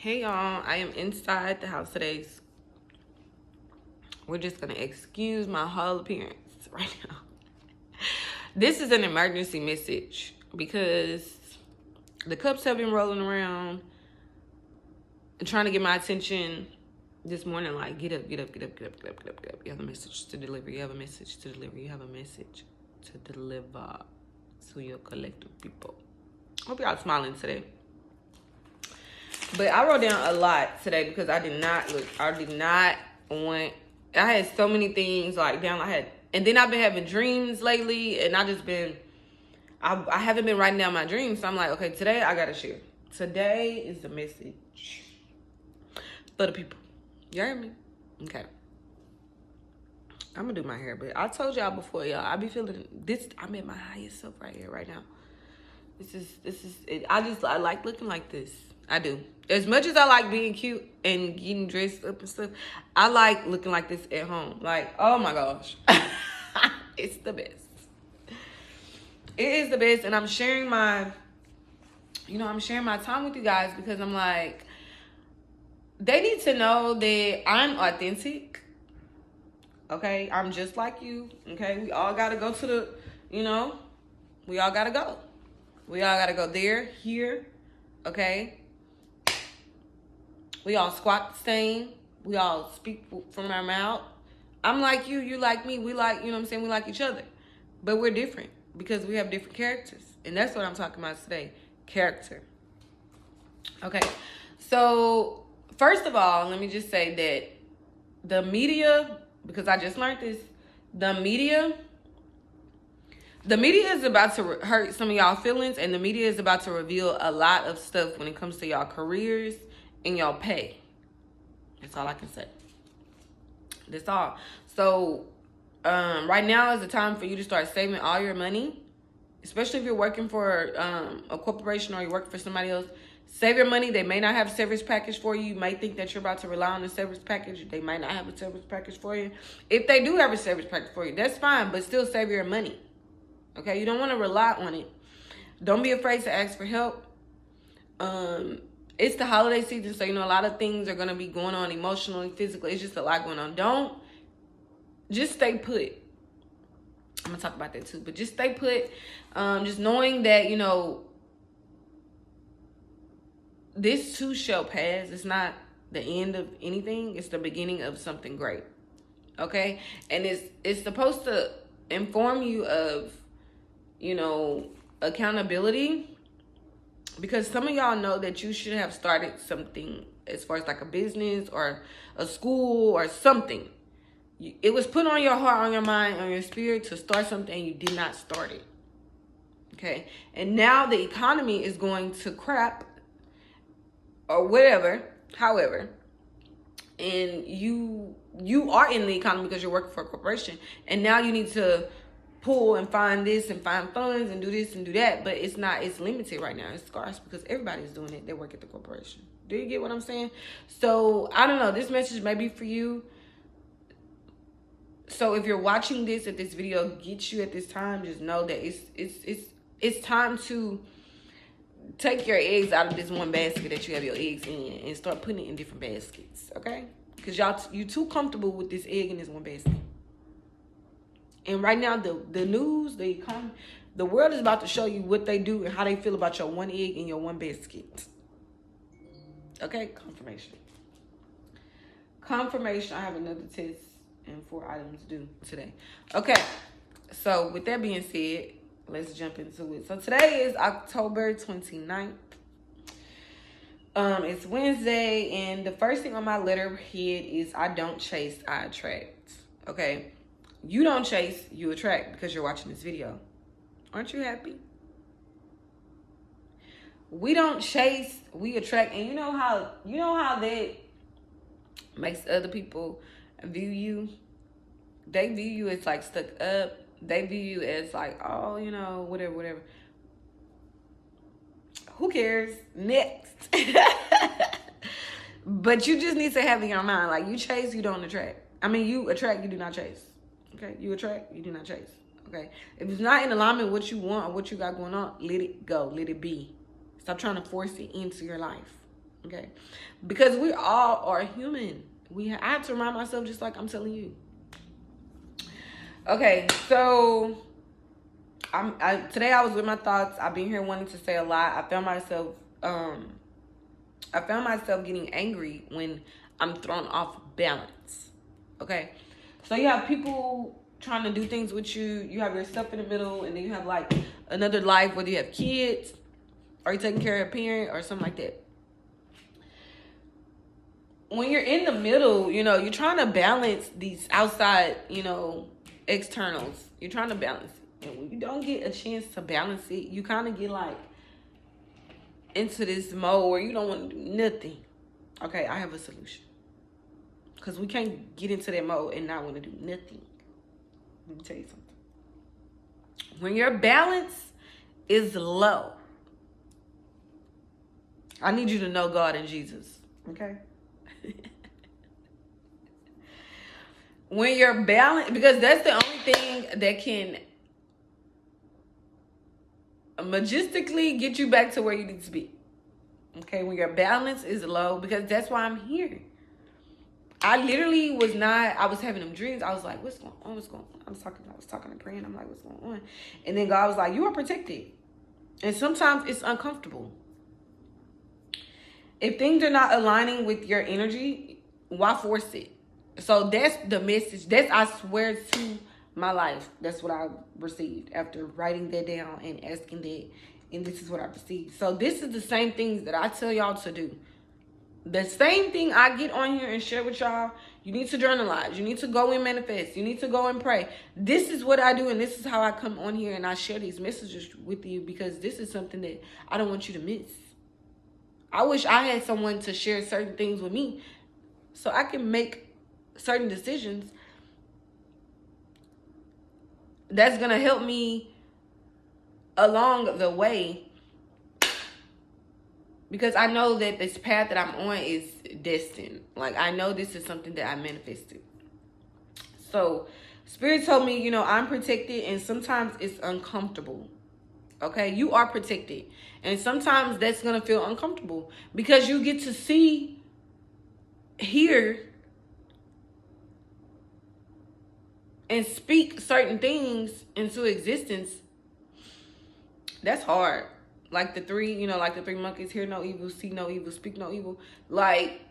Hey y'all, I am inside the house today. We're just gonna excuse my whole appearance right now. This is an emergency message because the cups have been rolling around and trying to get my attention this morning. Like, get up, get up, get up, get up, get up, get up, get up. You have a message to deliver. You have a message to deliver. You have a message to deliver to your collective people. Hope y'all smiling today. But I wrote down a lot today because I did not want, I had so many things like down. And then I've been having dreams lately, and I haven't been writing down my dreams. So I'm like, okay, today I gotta share. Today is the message for the people. You heard me? Okay. I'm gonna do my hair, but I told y'all before, y'all, I be feeling this. I'm at my highest self right here, right now. This is it. I like looking like this. I do. As much as I like being cute and getting dressed up and stuff, I like looking like this at home. Like, oh my gosh. It's the best. It is the best. And I'm sharing my time with you guys because I'm like, they need to know that I'm authentic. Okay? I'm just like you. Okay? We all gotta go to we all gotta go. We all gotta go there, here. Okay? We all squat the same. We all speak from our mouth. I'm like you, you like me. We like, we like each other. But we're different because we have different characters. And that's what I'm talking about today. Character. Okay. So, first of all, let me just say that the media, because I just learned this, the media is about to hurt some of y'all feelings, and the media is about to reveal a lot of stuff when it comes to y'all careers and y'all pay. That's all I can say. That's all. So, right now is the time for you to start saving all your money, especially if you're working for a corporation or you're working for somebody else. Save your money. They may not have a severance package for you. You may think that you're about to rely on a severance package. They might not have a severance package for you. If they do have a severance package for you, that's fine, but still save your money. Okay? You don't want to rely on it. Don't be afraid to ask for help. It's the holiday season, so, a lot of things are going to be going on emotionally, physically. It's just a lot going on. Just stay put. I'm going to talk about that too, but just stay put. Just knowing that, this too shall pass. It's not the end of anything. It's the beginning of something great. Okay? And it's supposed to inform you of, accountability. Because some of y'all know that you should have started something as far as like a business or a school or something. It was put on your heart, on your mind, on your spirit to start something and you did not start it. Okay? And now the economy is going to crap or whatever, however. And you are in the economy because you're working for a corporation. And now you need to pull and find this and find funds and do this and do that, but it's limited right now. It's scarce because everybody's doing it. They work at the corporation. Do you get what I'm saying? So I don't know. This message may be for you. So if you're watching this, if this video gets you at this time, just know that it's time to take your eggs out of this one basket that you have your eggs in and start putting it in different baskets. Okay? Because you too comfortable with this egg in this one basket. And right now, the news, the economy, the world is about to show you what they do and how they feel about your one egg and your one biscuit. Okay? Confirmation. I have another test and 4 items due today. Okay. So, with that being said, let's jump into it. So, today is October 29th. It's Wednesday, and the first thing on my letterhead is I don't chase, I attract. Okay? You don't chase, you attract because you're watching this video. Aren't you happy? We don't chase, we attract. And you know how that makes other people view you? They view you as like stuck up. They view you as like, oh, whatever. Who cares? Next. But you just need to have in your mind, like, you chase, you don't attract. I mean, you attract, you do not chase. Okay, you attract, you do not chase. Okay, if it's not in alignment with what you want or what you got going on, let it go, let it be. Stop trying to force it into your life. Okay? Because we all are human. I have to remind myself just like I'm telling you. Okay, so today I was with my thoughts. I've been here wanting to say a lot. I found myself getting angry when I'm thrown off balance. Okay, so you have people trying to do things with you. You have yourself in the middle, and then you have like another life, whether you have kids or you're taking care of a parent or something like that. When you're in the middle, you're trying to balance these outside, externals. You're trying to balance it. And when you don't get a chance to balance it, you kind of get like into this mode where you don't want to do nothing. Okay, I have a solution. Because we can't get into that mode and not want to do nothing. Let me tell you something. When your balance is low, I need you to know God and Jesus. Okay? When you're balanced, because that's the only thing that can majestically get you back to where you need to be. Okay, when your balance is low, because that's why I'm here. I literally I was having them dreams. I was like, what's going on? What's going on? I was talking and praying. I'm like, what's going on? And then God was like, you are protected. And sometimes it's uncomfortable. If things are not aligning with your energy, why force it? So that's the message. I swear to my life. That's what I received after writing that down and asking that. And this is what I received. So this is the same things that I tell y'all to do. The same thing I get on here and share with y'all. You need to journalize. You need to go and manifest. You need to go and pray. This is what I do, and this is how I come on here and I share these messages with you, because this is something that I don't want you to miss. I wish I had someone to share certain things with me so I can make certain decisions that's going to help me along the way, because I know that this path that I'm on is destined. Like, I know this is something that I manifested. So Spirit told me, I'm protected, and sometimes it's uncomfortable. Okay, you are protected, and sometimes that's going to feel uncomfortable because you get to see, hear, and speak certain things into existence. That's hard. Like the three monkeys: hear no evil, see no evil, speak no evil. Like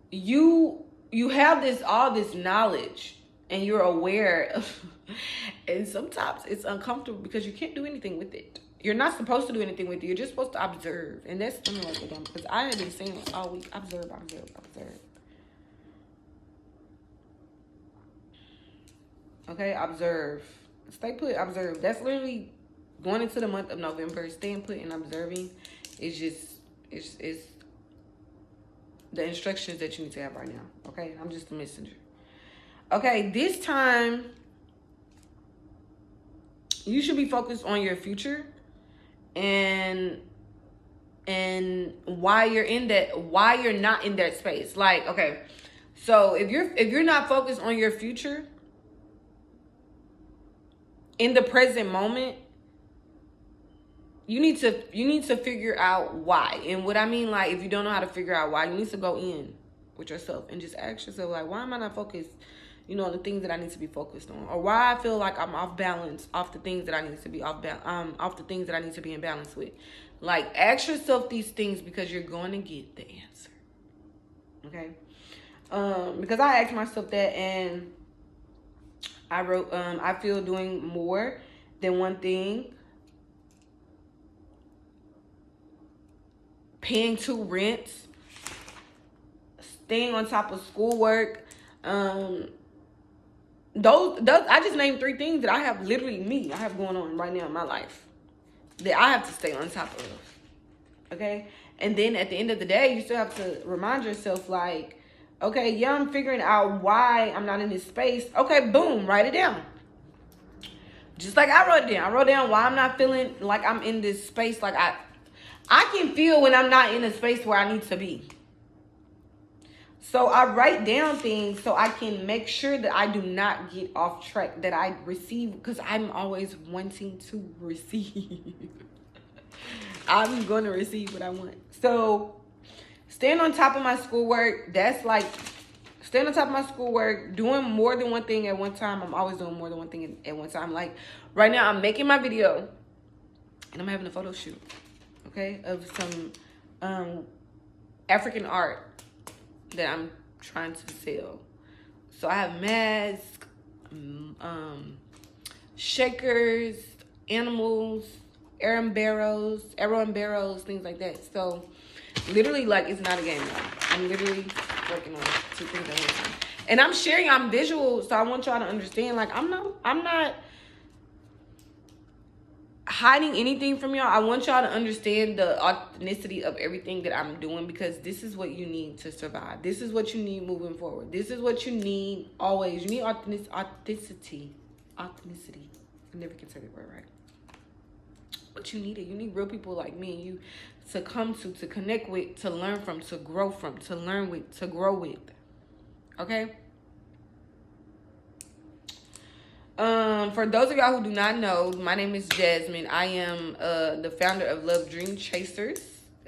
you have all this knowledge, and you're aware of, and sometimes it's uncomfortable because you can't do anything with it. You're not supposed to do anything with it. You're just supposed to observe. And that's something like that, because I have been saying it all week. Observe. Okay, observe. Stay put, observe. That's literally going into the month of November. Staying put and observing is it's the instructions that you need to have right now. Okay, I'm just a messenger. Okay, this time you should be focused on your future and why you're not in that space. Like, okay, so if you're not focused on your future in the present moment, you need to figure out why. And what I mean, like, if you don't know how to figure out why, you need to go in with yourself and just ask yourself, like, why am I not focused, on the things that I need to be focused on, or why I feel like I'm off balance, off the things that I need to be off the things that I need to be in balance with. Like, ask yourself these things, because you're going to get the answer. Okay, because I asked myself that, and I wrote, I feel doing more than one thing, paying 2 rents, staying on top of schoolwork. Those I just named 3 things that I have going on right now in my life that I have to stay on top of. Okay, and then at the end of the day, you still have to remind yourself, like, okay, yeah, I'm figuring out why I'm not in this space. Okay, boom, write it down. Just like I wrote it down. I wrote down why I'm not feeling like I'm in this space. Like, I can feel when I'm not in a space where I need to be. So I write down things so I can make sure that I do not get off track, that I receive, because I'm always wanting to receive. I'm going to receive what I want. So Staying on top of my schoolwork, that's like staying on top of my schoolwork, doing more than one thing at one time. I'm always doing more than one thing at one time. Like right now, I'm making my video and I'm having a photo shoot, okay, of some African art that I'm trying to sell. So I have masks, shakers, animals, arrow and barrels, things like that. So literally, like, it's not a game now. I'm literally working on 2 things at one time. And I'm sharing, I'm visual, so I want y'all to understand, like, I'm not hiding anything from y'all. I want y'all to understand the authenticity of everything that I'm doing, because this is what you need to survive. This is what you need moving forward. This is what you need always. You need authenticity. I never can say that word right. But you need it. You need real people like me and you to come to connect with, to learn from, to grow from, to learn with, to grow with. Okay? For those of y'all who do not know, my name is Jasmine. I am the founder of Love Dream Chasers.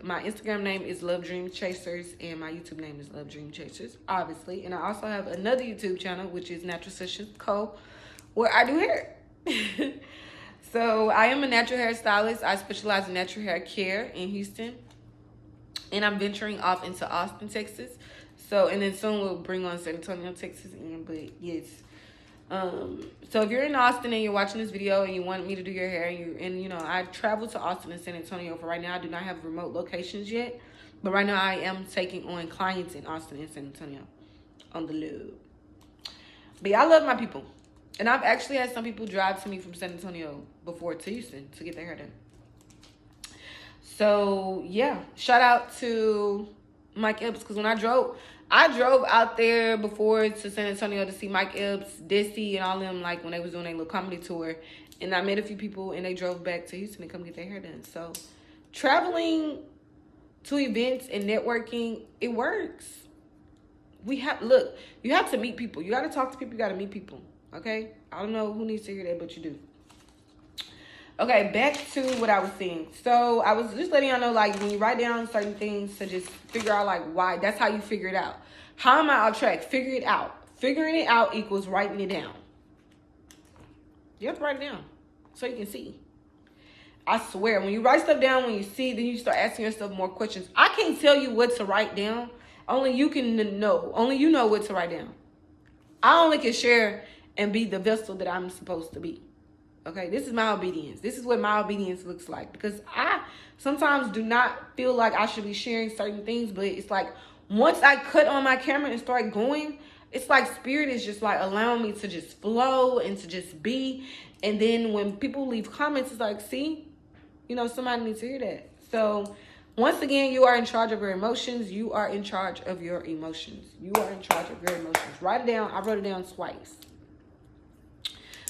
My Instagram name is Love Dream Chasers, and my YouTube name is Love Dream Chasers, obviously. And I also have another YouTube channel, which is Natural Sessions Co., where I do hair. So I am a natural hairstylist. I specialize in natural hair care in Houston, and I'm venturing off into Austin, Texas. So, and then soon we'll bring on San Antonio, Texas in, but yes. So if you're in Austin and you're watching this video and you want me to do your hair, and you know, I travel to Austin and San Antonio. For right now, I do not have remote locations yet, but right now I am taking on clients in Austin and San Antonio on the loop. But yeah, I love my people. And I've actually had some people drive to me from San Antonio before to Houston to get their hair done. So yeah, shout out to Mike Epps, because when I drove out there before to San Antonio to see Mike Epps, Desi, and all them, like when they was doing their little comedy tour. And I met a few people and they drove back to Houston to come get their hair done. So traveling to events and networking, it works. You have to meet people. You got to talk to people. You got to meet people. Okay? I don't know who needs to hear that, but you do. Okay, back to what I was saying. So I was just letting y'all know, like, when you write down certain things, to just figure out, like, why. That's how you figure it out. How am I on track? Figure it out. Figuring it out equals writing it down. You have to write it down so you can see. I swear, when you write stuff down, when you see, then you start asking yourself more questions. I can't tell you what to write down. Only you can know. Only you know what to write down. I only can share and be the vessel that I'm supposed to be. Okay, this is my obedience. This is what my obedience looks like. Because I sometimes do not feel like I should be sharing certain things. But it's like, once I cut on my camera and start going, it's like spirit is just like allowing me to just flow and to just be. And then when people leave comments, it's like, see, you know, somebody needs to hear that. So once again, you are in charge of your emotions. You are in charge of your emotions. You are in charge of your emotions. Write it down. I wrote it down twice.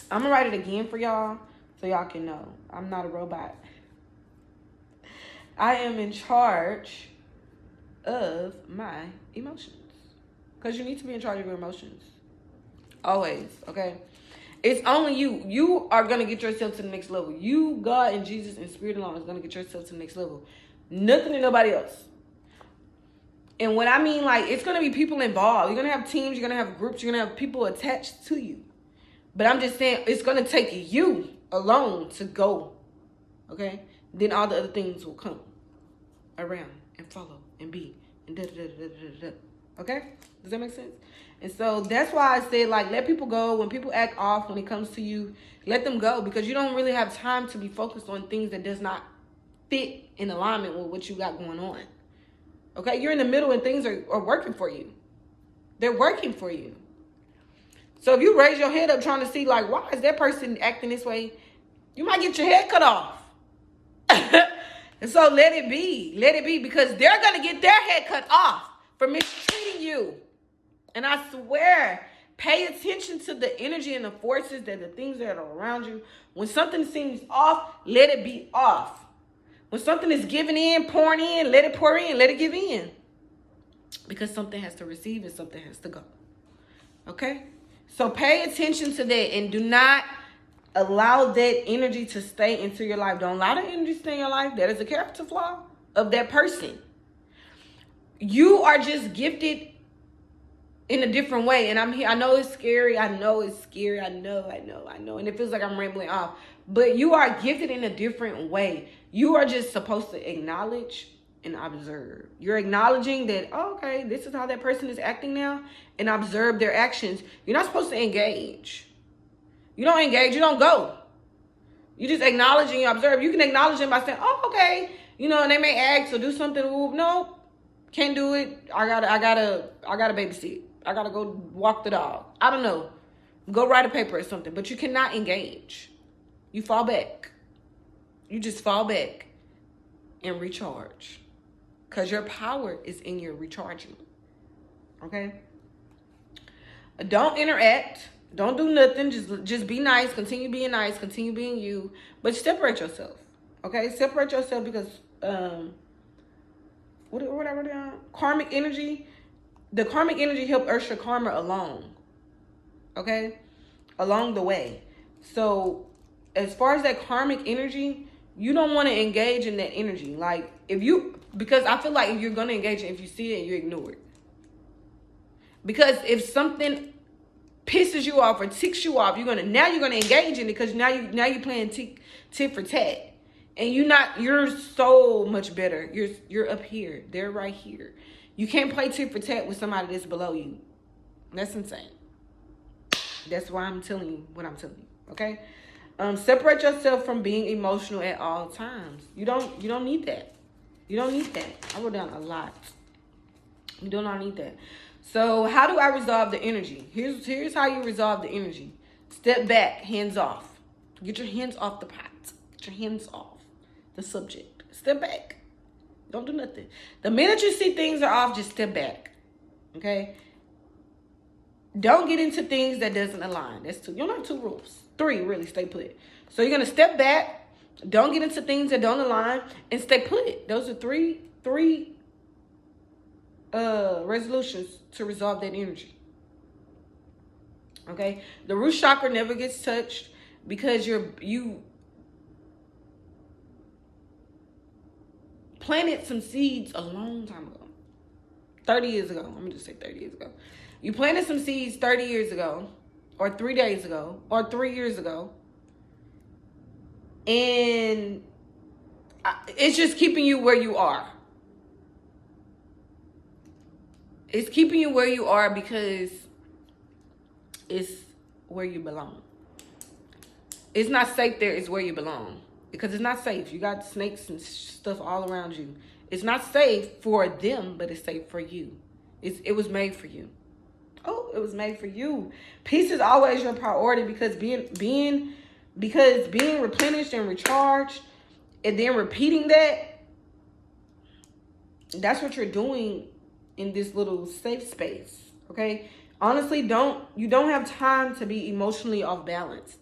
I'm going to write it again for y'all so y'all can know. I'm not a robot. I am in charge of my emotions. Because you need to be in charge of your emotions. Always, okay? It's only you. You are going to get yourself to the next level. You, God, and Jesus and Spirit alone is going to get yourself to the next level. Nothing and nobody else. And what I mean, like, it's going to be people involved. You're going to have teams. You're going to have groups. You're going to have people attached to you. But I'm just saying, it's going to take you alone to go, okay? Then all the other things will come around and follow and be and da-da-da-da-da-da, okay? Does that make sense? And so that's why I said, like, let people go. When people act off when it comes to you, let them go, because you don't really have time to be focused on things that does not fit in alignment with what you got going on, okay? You're in the middle and things are working for you. They're working for you. So if you raise your head up trying to see, like, why is that person acting this way, you might get your head cut off. And so let it be. Let it be, because they're going to get their head cut off for mistreating you. And I swear, pay attention to the energy and the forces, that the things that are around you. When something seems off, let it be off. When something is giving in, pouring in, let it pour in, let it give in. Because something has to receive and something has to go. Okay? So pay attention to that, and do not allow that energy to stay into your life. Don't allow that energy to stay in your life. That is a character flaw of that person. You are just gifted in a different way. And I'm here. I know it's scary. I know it's scary. I know. And it feels like I'm rambling off. But you are gifted in a different way. You are just supposed to acknowledge and observe. You're acknowledging that, oh, okay, this is how that person is acting now, and observe their actions. You're not supposed to engage. You don't engage. You don't go. You just acknowledge and you observe. You can acknowledge them by saying, oh, okay. You know, and they may ask or do something. No, can't do it. I gotta babysit. I gotta go walk the dog. I don't know. Go write a paper or something. But you cannot engage. You fall back. You just fall back and recharge. Because your power is in your recharging. Okay? Don't interact. Don't do nothing. Just be nice. Continue being nice. Continue being you. But separate yourself. Okay? Separate yourself because what I wrote down? Karmic energy. The karmic energy help usher karma along. Okay? Along the way. So as far as that karmic energy, you don't want to engage in that energy. Like because I feel like if you're going to engage it, if you see it, you ignore it. Because if something pisses you off or ticks you off, you're gonna engage in it because now you're playing tit for tat. And you're so much better. You're up here. They're right here. You can't play tit for tat with somebody that's below you. That's insane. That's why I'm telling you what I'm telling you. Okay? Separate yourself from being emotional at all times. You don't need that. You don't need that. I wrote down a lot. You do not need that. So how do I resolve the energy? Here's how you resolve the energy. Step back, hands off. Get your hands off the pot. Get your hands off the subject. Step back. Don't do nothing. The minute you see things are off, just step back. Okay? Don't get into things that doesn't align. That's two. You don't have 2 rules. 3, really. Stay put. So you're going to step back. Don't get into things that don't align. And stay put. Those are three resolutions to resolve that energy. Okay? The root chakra never gets touched because you planted some seeds a long time ago. 30 years ago. Let me just say 30 years ago. You planted some seeds 30 years ago, or 3 days ago, or 3 years ago. And it's just keeping you where you are. It's keeping you where you are because it's where you belong. It's not safe there, it's where you belong. Because it's not safe. You got snakes and stuff all around you. It's not safe for them, but it's safe for you. It was made for you. Oh, it was made for you. Peace is always your priority because being replenished and recharged and then repeating that's what you're doing in this little safe space. Okay? Honestly, you don't have time to be emotionally off balance.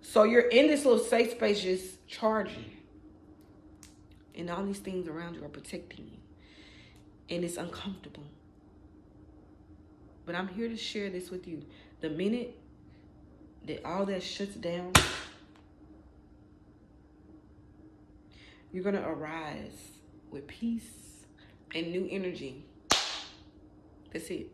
So you're in this little safe space just charging. And all these things around you are protecting you. And it's uncomfortable. But I'm here to share this with you. The minute that all that shuts down, you're going to arise with peace and new energy. That's it.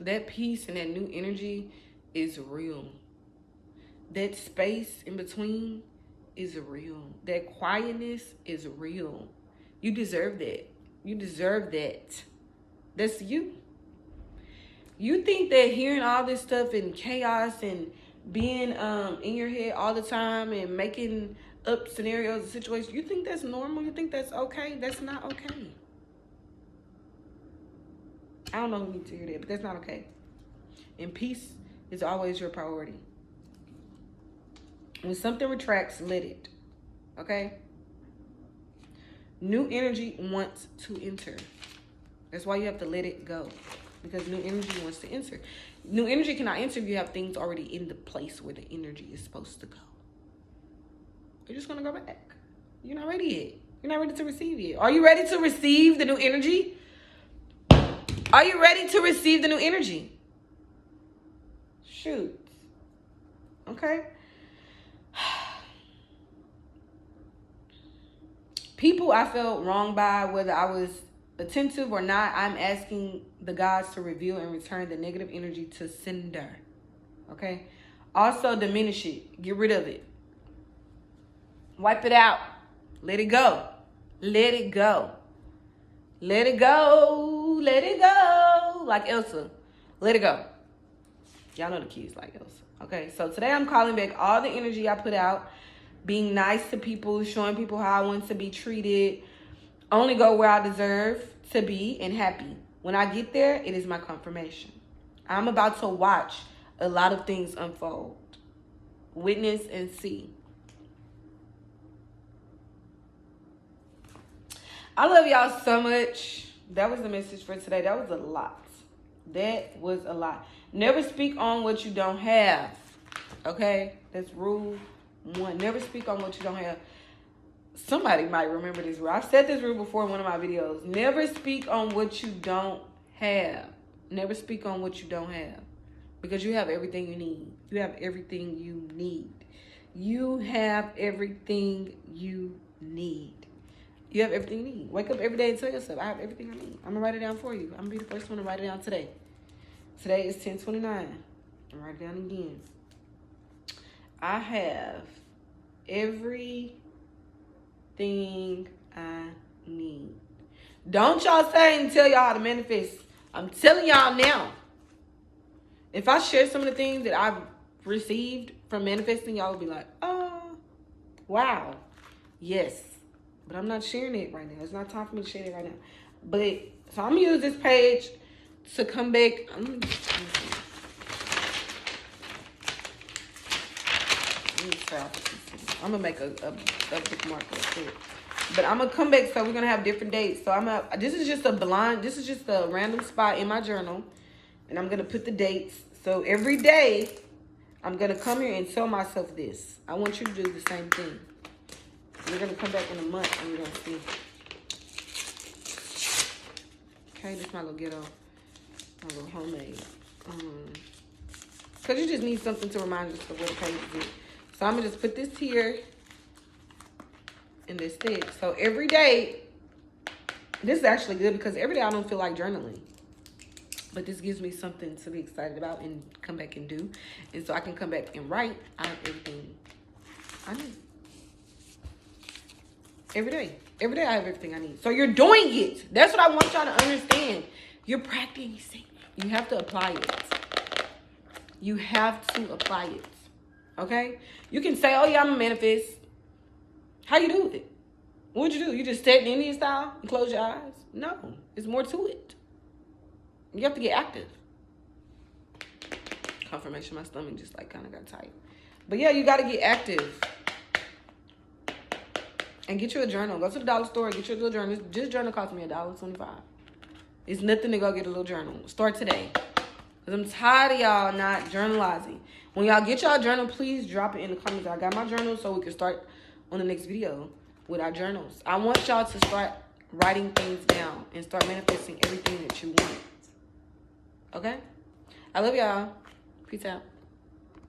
That peace and that new energy is real. That space in between is real. That quietness is real. You deserve that. You deserve that. That's you. You think that hearing all this stuff and chaos and being in your head all the time and making up scenarios and situations, you think that's normal? You think that's okay? That's not okay. I don't know who needs to hear that, but that's not okay. And peace is always your priority. When something retracts, let it. Okay? New energy wants to enter. That's why you have to let it go. Because new energy wants to enter. New energy cannot enter if you have things already in the place where the energy is supposed to go. You're just going to go back. You're not ready yet. You're not ready to receive yet. Are you ready to receive the new energy? Are you ready to receive the new energy? Shoot. Okay? People I felt wronged by, whether I was attentive or not, I'm asking the gods to reveal and return the negative energy to sender. Okay? Also, diminish it. Get rid of it. Wipe it out. Let it go. Let it go. Let it go. Let it go. Like Elsa. Let it go. Y'all know the kids like Elsa. Okay, so today I'm calling back all the energy I put out. Being nice to people. Showing people how I want to be treated. Only go where I deserve to be and happy. When I get there, it is my confirmation. I'm about to watch a lot of things unfold. Witness and see. I love y'all so much. That was the message for today. That was a lot. That was a lot. Never speak on what you don't have. Okay? That's rule 1. Never speak on what you don't have. Somebody might remember this rule. I've said this rule before in one of my videos. Never speak on what you don't have. Never speak on what you don't have. Because you have everything you need. You have everything you need. You have everything you need. You have everything you need. Wake up every day and tell yourself, I have everything I need. I'm going to write it down for you. I'm going to be the first one to write it down today. Today is 10/29. I'm write it down again. I have everything I need. Don't y'all say and tell y'all how to manifest. I'm telling y'all now. If I share some of the things that I've received from manifesting, y'all will be like, oh, wow. Yes. But I'm not sharing it right now. It's not time for me to share it right now. But, so I'm going to use this page to come back. I'm going to make a bookmark real quick. But I'm going to come back, so we're going to have different dates. So this is just a random spot in my journal. And I'm going to put the dates. So every day, I'm going to come here and tell myself this. I want you to do the same thing. We're going to come back in a month and we're going to see. Okay, this is my little ghetto. My little homemade. Because you just need something to remind you of where the page is. So I'm going to just put this here. And this thick. So every day, this is actually good because every day I don't feel like journaling. But this gives me something to be excited about and come back and do. And so I can come back and write. I have everything I need. Every day. Every day I have everything I need. So you're doing it. That's what I want y'all to understand. You're practicing. You have to apply it. You have to apply it. Okay? You can say, oh yeah, I'm a manifest. How you do it? What'd you do? You just sat in Indian style and close your eyes? No. There's more to it. You have to get active. Confirmation, my stomach just like kind of got tight. But yeah, you got to get active. And get you a journal. Go to the dollar store, get you a little journal. This journal cost me $1.25. It's nothing to go get a little journal. Start today. Because I'm tired of y'all not journalizing. When y'all get y'all journal, please drop it in the comments. I got my journal so we can start on the next video with our journals. I want y'all to start writing things down and start manifesting everything that you want. Okay? I love y'all. Peace out.